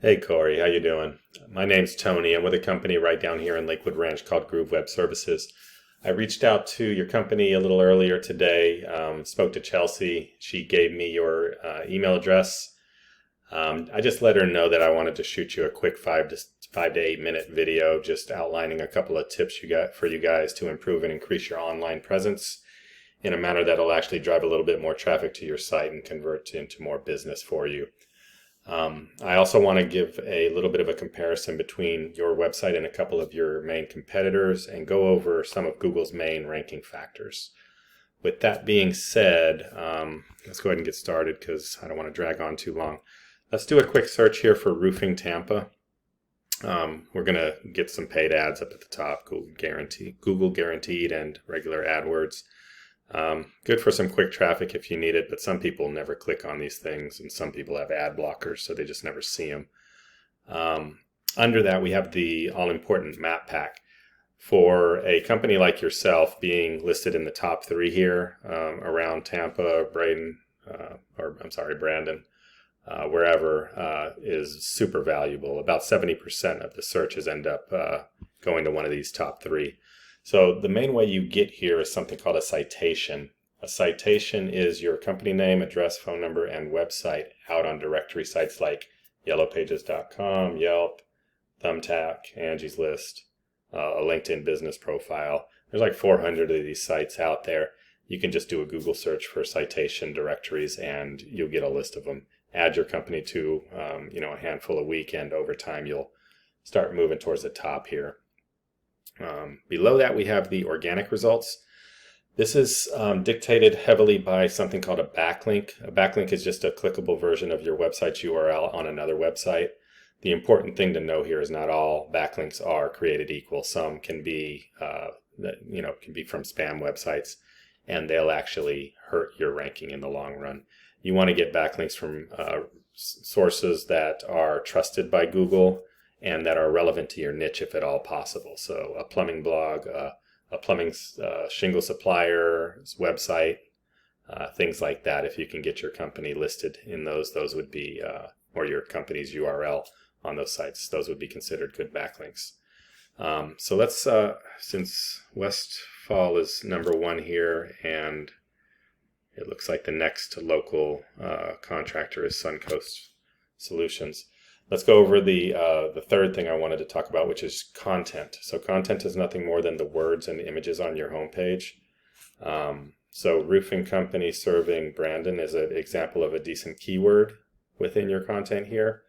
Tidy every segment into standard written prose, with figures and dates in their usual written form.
Hey Corey, how you doing? My name's Tony. I'm with a company right down here in Lakewood Ranch called Groove Web Services. I reached out to your company a little earlier today, spoke to Chelsea. She gave me your email address. I just let her know that I wanted to shoot you a quick 5 to 8 minute video just outlining a couple of tips you got for you guys to improve and increase your online presence in a manner that'll actually drive a little bit more traffic to your site and convert into more business for you. I also want to give a little bit of a comparison between your website and a couple of your main competitors and go over some of Google's main ranking factors. With that being said, let's go ahead and get started because I don't want to drag on too long. Let's do a quick search here for Roofing Tampa. We're going to get some paid ads up at the top, Google guaranteed and regular AdWords. Good for some quick traffic if you need it, but some people never click on these things, and some people have ad blockers, so they just never see them. Under that, we have the all-important map pack. For a company like yourself, being listed in the top 3 here around Tampa, Brandon, wherever, is super valuable. About 70% of the searches end up going to one of these top 3. So the main way you get here is something called a citation. A citation is your company name, address, phone number, and website out on directory sites like yellowpages.com, Yelp, Thumbtack, Angie's List, a LinkedIn business profile. There's like 400 of these sites out there. You can just do a Google search for citation directories and you'll get a list of them. Add your company to a handful a week, and over time you'll start moving towards the top here. Below that, we have the organic results. This is dictated heavily by something called a backlink. A backlink is just a clickable version of your website's URL on another website. The important thing to know here is not all backlinks are created equal. Some can be, from spam websites, and they'll actually hurt your ranking in the long run. You want to get backlinks from sources that are trusted by Google and that are relevant to your niche if at all possible. So a plumbing blog, a plumbing shingle supplier's website, things like that. If you can get your company listed in those would be, or your company's URL on those sites, those would be considered good backlinks. So let's, since Westfall is number 1 here, and it looks like the next local contractor is Suncoast Solutions. Let's go over the third thing I wanted to talk about, which is content. So content is nothing more than the words and images on your homepage. So roofing company serving Brandon is an example of a decent keyword within your content here.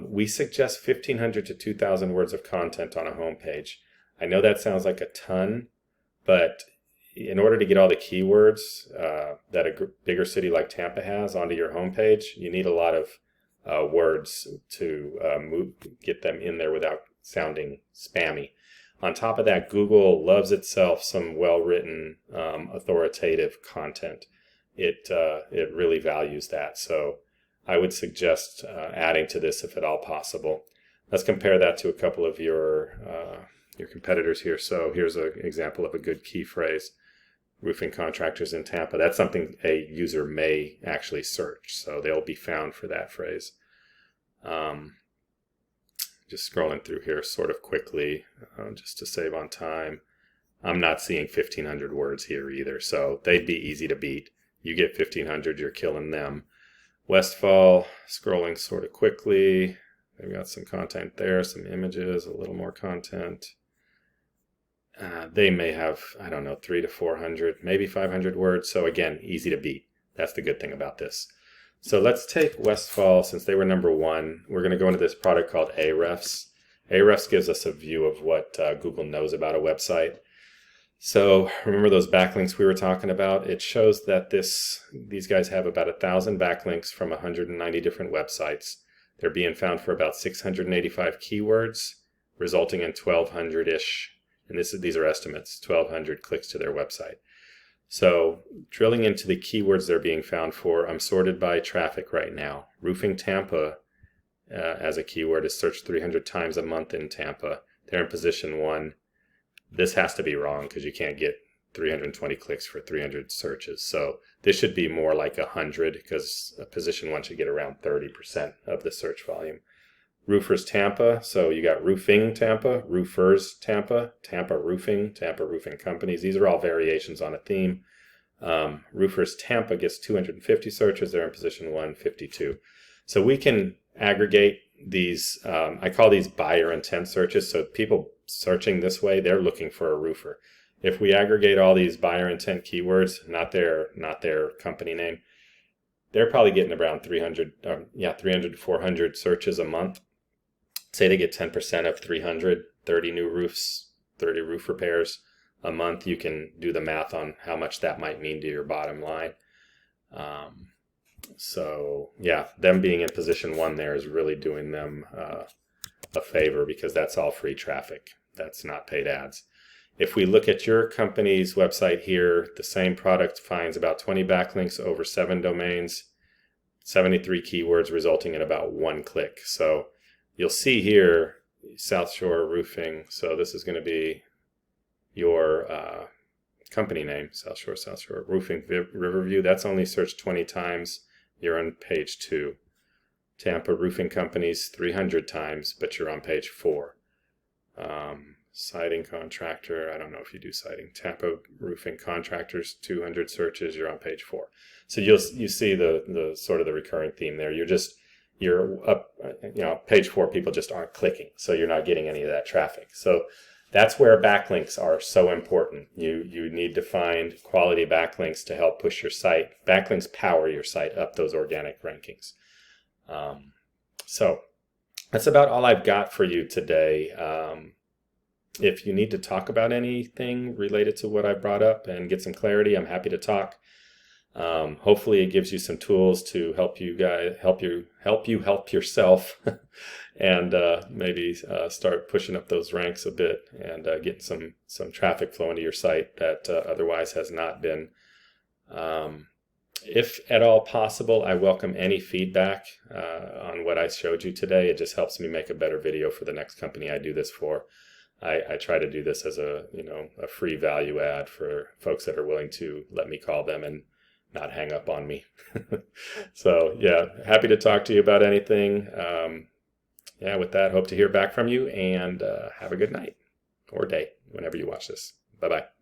We suggest 1,500 to 2,000 words of content on a homepage. I know that sounds like a ton, but in order to get all the keywords that a bigger city like Tampa has onto your homepage, you need a lot of words to get them in there without sounding spammy. On top of that, Google loves itself some well-written, authoritative content. It really values that. So I would suggest adding to this if at all possible. Let's compare that to a couple of your competitors here. So here's an example of a good key phrase. Roofing contractors in Tampa. That's something a user may actually search, so they'll be found for that phrase. Just scrolling through here sort of quickly, just to save on time. I'm not seeing 1,500 words here either, so they'd be easy to beat. You get 1,500, you're killing them. Westfall, scrolling sort of quickly. They've got some content there, some images, a little more content. They may have, 300 to 400, maybe 500 words. So again, easy to beat. That's the good thing about this. So let's take Westfall, since they were number 1. We're going to go into this product called Ahrefs. Ahrefs gives us a view of what Google knows about a website. So remember those backlinks we were talking about? It shows that these guys have about 1,000 backlinks from 190 different websites. They're being found for about 685 keywords, resulting in 1,200-ish. And these are estimates, 1,200 clicks to their website. So drilling into the keywords they're being found for, I'm sorted by traffic right now. Roofing Tampa as a keyword is searched 300 times a month in Tampa. They're in position 1. This has to be wrong because you can't get 320 clicks for 300 searches. So this should be more like 100, because position 1 should get around 30% of the search volume. Roofers Tampa, so you got Roofing Tampa, Roofers Tampa, Tampa Roofing Companies. These are all variations on a theme. Roofers Tampa gets 250 searches. They're in position 152. So we can aggregate these, I call these buyer intent searches. So people searching this way, they're looking for a roofer. If we aggregate all these buyer intent keywords, not their company name, they're probably getting around 300 to 400 searches a month. Say they get 10% of 300, 30 new roofs, 30 roof repairs a month. You can do the math on how much that might mean to your bottom line. So yeah, them being in position 1 there is really doing them a favor, because that's all free traffic. That's not paid ads. If we look at your company's website here, the same product finds about 20 backlinks over 7 domains, 73 keywords, resulting in about 1 click. So you'll see here, Southshore Roofing. So this is going to be your company name, Southshore Roofing Riverview. That's only searched 20 times. You're on page 2. Tampa Roofing Companies 300 times, but you're on page 4. Siding Contractor, I don't know if you do siding. Tampa Roofing Contractors 200 searches, you're on page 4. So you see the sort of the recurring theme there. You're up, page 4, people just aren't clicking, so you're not getting any of that traffic. So that's where backlinks are so important. You need to find quality backlinks to help push your site. Backlinks power your site up those organic rankings. So that's about all I've got for you today. If you need to talk about anything related to what I brought up and get some clarity, I'm happy to talk. Hopefully it gives you some tools to help you help yourself and maybe start pushing up those ranks a bit and getting some traffic flow into your site that otherwise has not been. If at all possible, I welcome any feedback on what I showed you today. It just helps me make a better video for the next company I do this for. I try to do this as a free value add for folks that are willing to let me call them and not hang up on me. So yeah, happy to talk to you about anything. With that, hope to hear back from you, and have a good night or day whenever you watch this. Bye-bye.